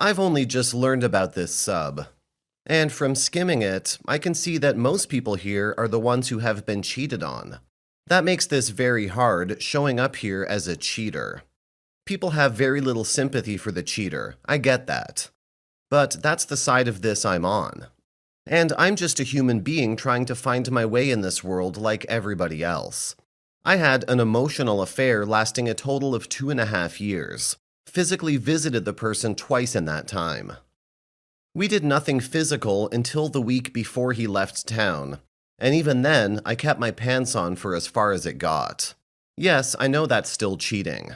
I've only just learned about this sub, and from skimming it, I can see that most people here are the ones who have been cheated on. That makes this very hard, showing up here as a cheater. People have very little sympathy for the cheater, I get that. But that's the side of this I'm on. And I'm just a human being trying to find my way in this world like everybody else. I had an emotional affair lasting a total of 2.5 years. Physically visited the person twice in that time. We did nothing physical until the week before he left town, and even then, I kept my pants on for as far as it got. Yes, I know that's still cheating.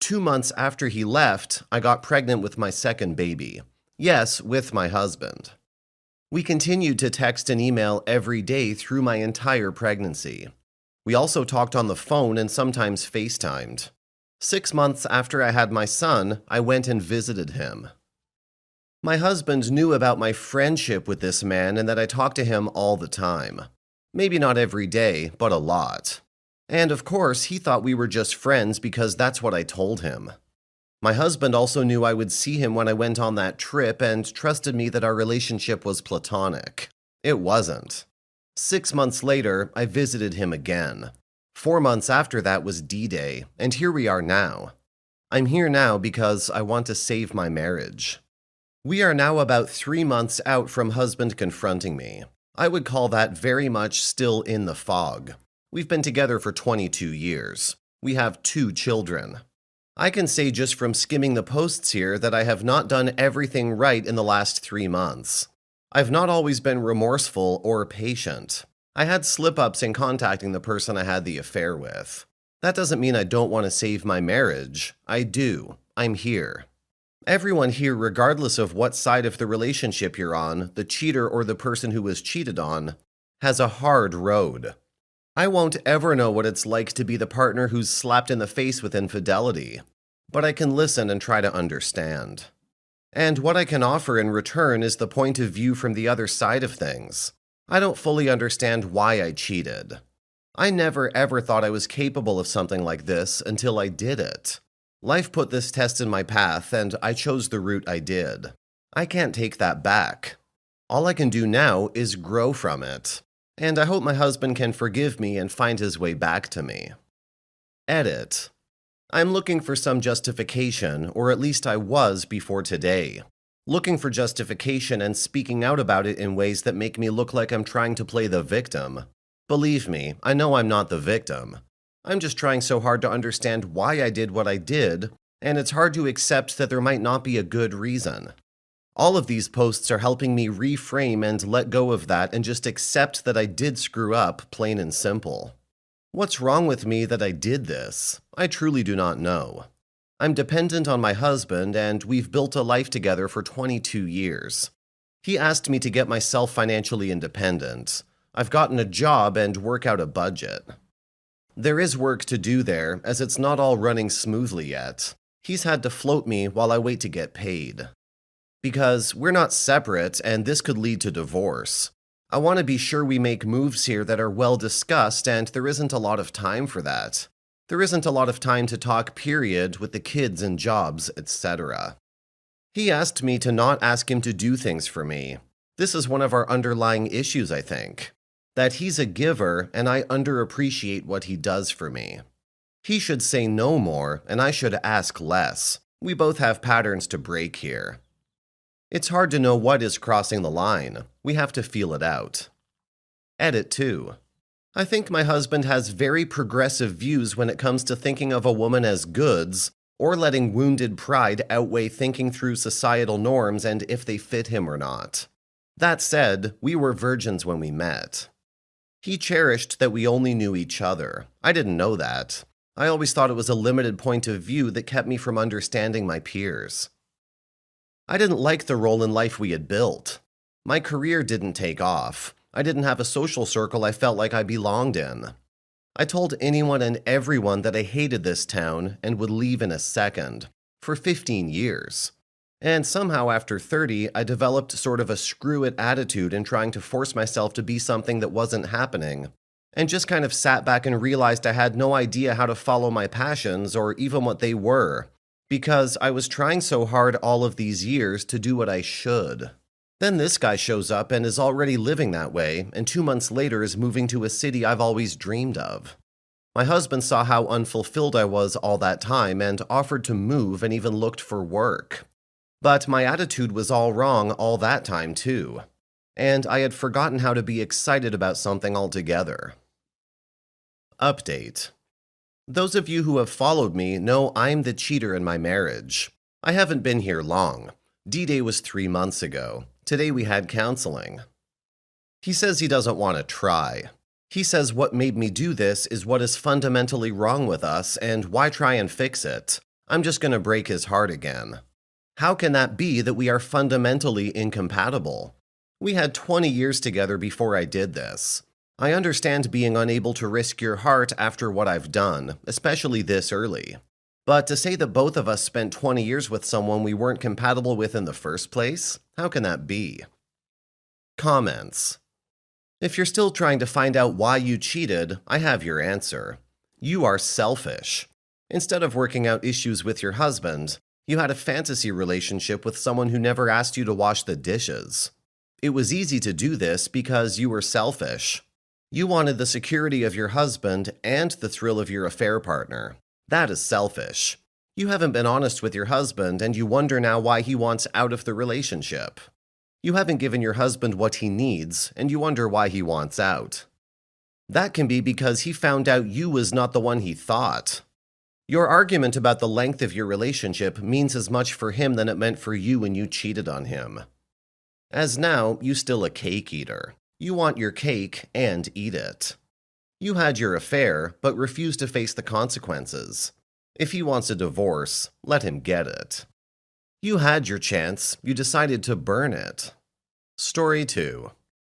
2 months after he left, I got pregnant with my second baby. Yes, with my husband. We continued to text and email every day through my entire pregnancy. We also talked on the phone and sometimes FaceTimed. 6 months after I had my son, I went and visited him. My husband knew about my friendship with this man and that I talked to him all the time. Maybe not every day, but a lot. And of course, he thought we were just friends because that's what I told him. My husband also knew I would see him when I went on that trip and trusted me that our relationship was platonic. It wasn't. 6 months later, I visited him again. 4 months after that was D-Day, and here we are now. I'm here now because I want to save my marriage. We are now about 3 months out from husband confronting me. I would call that very much still in the fog. We've been together for 22 years. We have 2 children. I can say just from skimming the posts here that I have not done everything right in the last 3 months. I've not always been remorseful or patient. I had slip-ups in contacting the person I had the affair with. That doesn't mean I don't want to save my marriage. I do. I'm here. Everyone here, regardless of what side of the relationship you're on, the cheater or the person who was cheated on, has a hard road. I won't ever know what it's like to be the partner who's slapped in the face with infidelity, but I can listen and try to understand. And what I can offer in return is the point of view from the other side of things. I don't fully understand why I cheated. I never ever thought I was capable of something like this until I did it. Life put this test in my path, and I chose the route I did. I can't take that back. All I can do now is grow from it. And I hope my husband can forgive me and find his way back to me. Edit. I'm looking for some justification, or at least I was before today. Looking for justification and speaking out about it in ways that make me look like I'm trying to play the victim. Believe me, I know I'm not the victim. I'm just trying so hard to understand why I did what I did, and it's hard to accept that there might not be a good reason. All of these posts are helping me reframe and let go of that and just accept that I did screw up, plain and simple. What's wrong with me that I did this? I truly do not know. I'm dependent on my husband, and we've built a life together for 22 years. He asked me to get myself financially independent. I've gotten a job and work out a budget. There is work to do there, as it's not all running smoothly yet. He's had to float me while I wait to get paid. Because we're not separate, and this could lead to divorce. I want to be sure we make moves here that are well discussed, and there isn't a lot of time for that. There isn't a lot of time to talk, period, with the kids and jobs, etc. He asked me to not ask him to do things for me. This is one of our underlying issues, I think. That he's a giver, and I underappreciate what he does for me. He should say no more, and I should ask less. We both have patterns to break here. It's hard to know what is crossing the line. We have to feel it out. Edit 2. I think my husband has very progressive views when it comes to thinking of a woman as goods, or letting wounded pride outweigh thinking through societal norms and if they fit him or not. That said, we were virgins when we met. He cherished that we only knew each other. I didn't know that. I always thought it was a limited point of view that kept me from understanding my peers. I didn't like the role in life we had built. My career didn't take off. I didn't have a social circle I felt like I belonged in. I told anyone and everyone that I hated this town and would leave in a second, for 15 years. And somehow after 30, I developed sort of a screw-it attitude in trying to force myself to be something that wasn't happening, and just kind of sat back and realized I had no idea how to follow my passions or even what they were, Because I was trying so hard all of these years to do what I should. Then this guy shows up and is already living that way, and 2 months later is moving to a city I've always dreamed of. My husband saw how unfulfilled I was all that time and offered to move and even looked for work. But my attitude was all wrong all that time too. And I had forgotten how to be excited about something altogether. Update. Those of you who have followed me know I'm the cheater in my marriage. I haven't been here long. D-Day was 3 months ago. Today we had counseling. He says he doesn't want to try. He says what made me do this is what is fundamentally wrong with us, and why try and fix it? I'm just going to break his heart again. How can that be that we are fundamentally incompatible? We had 20 years together before I did this. I understand being unable to risk your heart after what I've done, especially this early. But to say that both of us spent 20 years with someone we weren't compatible with in the first place, how can that be? Comments. If you're still trying to find out why you cheated, I have your answer. You are selfish. Instead of working out issues with your husband, you had a fantasy relationship with someone who never asked you to wash the dishes. It was easy to do this because you were selfish. You wanted the security of your husband and the thrill of your affair partner. That is selfish. You haven't been honest with your husband, and you wonder now why he wants out of the relationship. You haven't given your husband what he needs, and you wonder why he wants out. That can be because he found out you was not the one he thought. Your argument about the length of your relationship means as much for him than it meant for you when you cheated on him. As now, you still a cake eater. You want your cake and eat it. You had your affair, but refused to face the consequences. If he wants a divorce, let him get it. You had your chance, you decided to burn it. Story 2.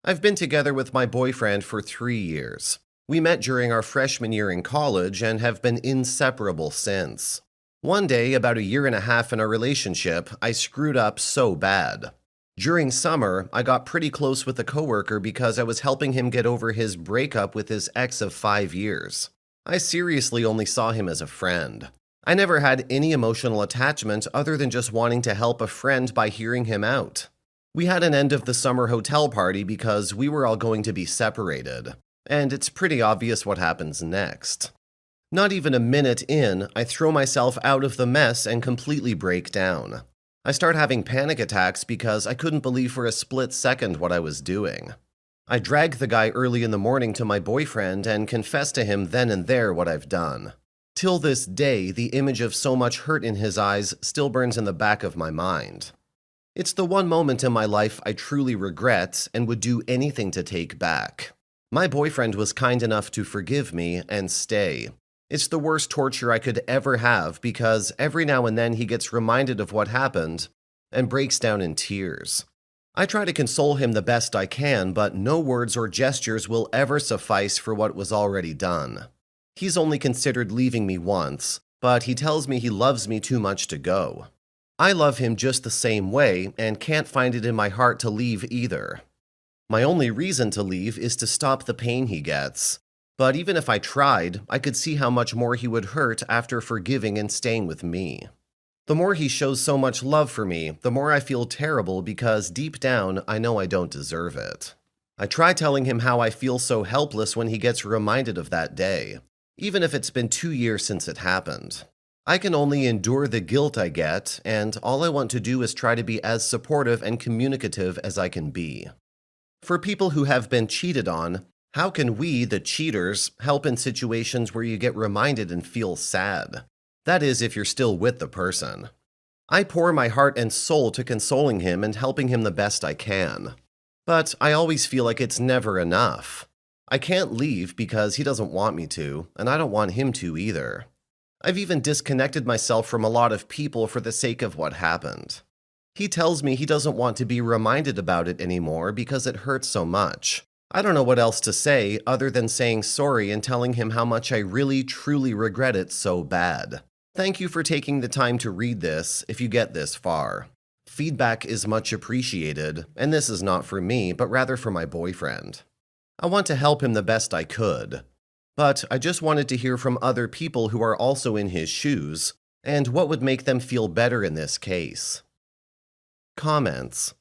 I've been together with my boyfriend for 3 years. We met during our freshman year in college and have been inseparable since. One day, about a year and a half in our relationship, I screwed up so bad. During summer, I got pretty close with a coworker because I was helping him get over his breakup with his ex of 5 years. I seriously only saw him as a friend. I never had any emotional attachment other than just wanting to help a friend by hearing him out. We had an end of the summer hotel party because we were all going to be separated, and it's pretty obvious what happens next. Not even a minute in, I throw myself out of the mess and completely break down. I start having panic attacks because I couldn't believe for a split second what I was doing. I drag the guy early in the morning to my boyfriend and confess to him then and there what I've done. Till this day, the image of so much hurt in his eyes still burns in the back of my mind. It's the one moment in my life I truly regret and would do anything to take back. My boyfriend was kind enough to forgive me and stay. It's the worst torture I could ever have because every now and then he gets reminded of what happened and breaks down in tears. I try to console him the best I can, but no words or gestures will ever suffice for what was already done. He's only considered leaving me once, but he tells me he loves me too much to go. I love him just the same way and can't find it in my heart to leave either. My only reason to leave is to stop the pain he gets. But even if I tried, I could see how much more he would hurt after forgiving and staying with me. The more he shows so much love for me, the more I feel terrible because deep down I know I don't deserve it. I try telling him how I feel so helpless when he gets reminded of that day, even if it's been 2 years since it happened. I can only endure the guilt I get, and all I want to do is try to be as supportive and communicative as I can be. For people who have been cheated on, how can we, the cheaters, help in situations where you get reminded and feel sad? That is, if you're still with the person. I pour my heart and soul to consoling him and helping him the best I can. But I always feel like it's never enough. I can't leave because he doesn't want me to, and I don't want him to either. I've even disconnected myself from a lot of people for the sake of what happened. He tells me he doesn't want to be reminded about it anymore because it hurts so much. I don't know what else to say other than saying sorry and telling him how much I really, truly regret it so bad. Thank you for taking the time to read this if you get this far. Feedback is much appreciated, and this is not for me, but rather for my boyfriend. I want to help him the best I could. But I just wanted to hear from other people who are also in his shoes And what would make them feel better in this case? Comments.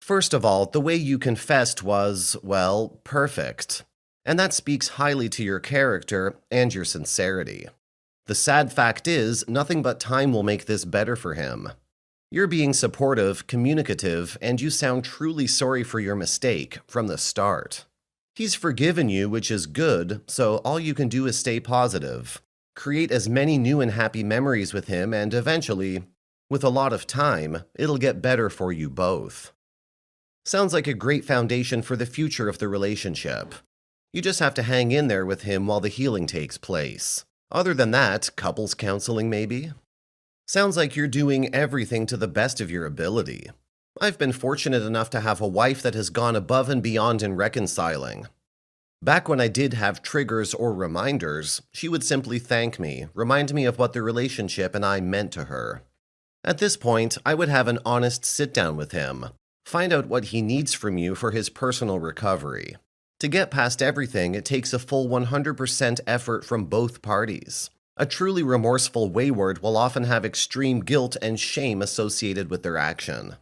First of all, the way you confessed was, well, perfect. And that speaks highly to your character and your sincerity. The sad fact is, nothing but time will make this better for him. You're being supportive, communicative, and you sound truly sorry for your mistake from the start. He's forgiven you, which is good, so all you can do is stay positive. Create as many new and happy memories with him, and eventually, with a lot of time, it'll get better for you both. Sounds like a great foundation for the future of the relationship. You just have to hang in there with him while the healing takes place. Other than that, couples counseling maybe? Sounds like you're doing everything to the best of your ability. I've been fortunate enough to have a wife that has gone above and beyond in reconciling. Back when I did have triggers or reminders, she would simply thank me, remind me of what the relationship and I meant to her. At this point, I would have an honest sit-down with him, find out what he needs from you for his personal recovery. To get past everything, it takes a full 100% effort from both parties. A truly remorseful wayward will often have extreme guilt and shame associated with their action.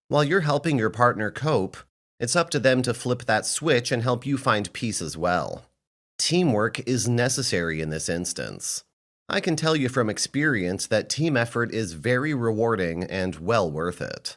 While you're helping your partner cope, it's up to them to flip that switch and help you find peace as well. Teamwork is necessary in this instance. I can tell you from experience that team effort is very rewarding and well worth it.